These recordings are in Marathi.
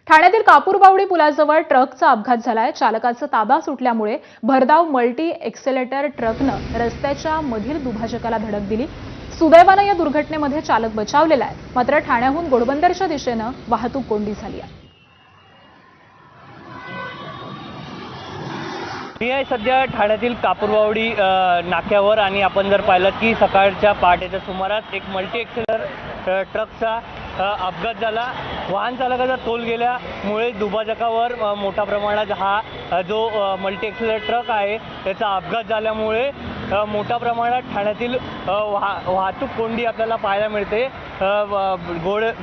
ठाण्यातील कापूरबावडी पुलाजवळ ट्रकचा अपघात झालाय। चालकाचा ताबा सुटल्यामुळे भरधाव मल्टी एक्सेलेटर ट्रकनं रस्त्याच्या मधील दुभाजकाला धडक दिली। सुदैवाने या दुर्घटनेमध्ये चालक बचावलेला आहे, मात्र ठाण्याहून घोडबंदरच्या दिशेने वाहतूक कोंडी झाली आहे। मी आहे सध्या ठाण्यातील कापूरबावडी नाक्यावर आणि आपण जर पाहिलं की सकाळच्या पहाटेच्या सुमारास एक मल्टी एक्सेलर ट्रकचा अपघात झाला। वाहन चालकाचा तोल गेल्यामुळे दुभाजकावर मोठ्या प्रमाणात हा जो मल्टी एक्सेलर ट्रक आहे त्याचा अपघात झाल्यामुळे मोठ्या प्रमाणात ठाण्यातील वाहतूक कोंडी आपल्याला पाहायला मिळते।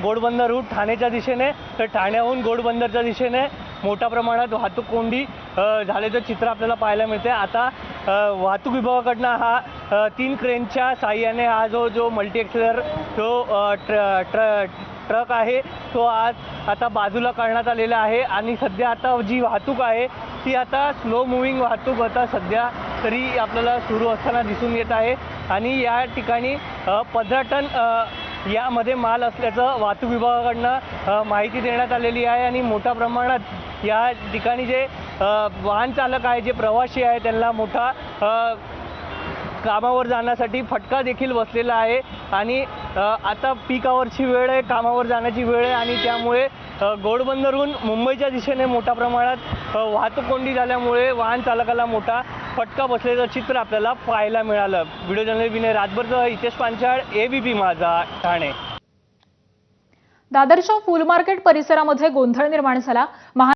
घोडबंदर रूट ठाण्याच्या दिशेने तर ठाण्याहून घोडबंदरच्या दिशेने मोठ्या प्रमाणात वाहतूक कोंडी झाल्याचं चित्र आपल्याला पाहायला मिळते। आता वाहतूक विभागाकडनं हा 3 क्रेनच्या साहाय्याने हा जो मल्टी एक्सेलर जो ट्रक आहे तो आता बाजूला करण्यात आलेला आहे आणि सध्या आता जी वाहतूक आहे ती आता स्लो मूव्हिंग वाहतूक आता सध्या तरी आपल्याला सुरू असताना दिसून येत आहे। आणि या ठिकाणी 15 टन यामध्ये माल असल्याचं वाहतूक विभागाकडनं माहिती देण्यात आलेली आहे आणि मोठ्या प्रमाणात या ठिकाणी जे वाहन चालक आहे, जे प्रवासी आहे, त्यांना मोठा कामावर जाण्यासाठी फटका देखील बसलेला आहे। आणि आता पीक आवरची वेळ आहे, कामावर जाण्याची वेळ आहे आणि त्यामुळे घोडबंदरहून मुंबईच्या दिशेने मोठ्या प्रमाणात वाहतूक कोंडी झाल्यामुळे वाहन चालकाला मोठा फटका बसल्याचं चित्र आपल्याला पाहायला मिळालं। व्हिडिओ जर्नलिस्ट विनय राजभरसह हितेश पांचाळ, एबीपी माझा, ठाणे। दादरच्या फूल मार्केट परिसरामध्ये गोंधळ निर्माण झाला।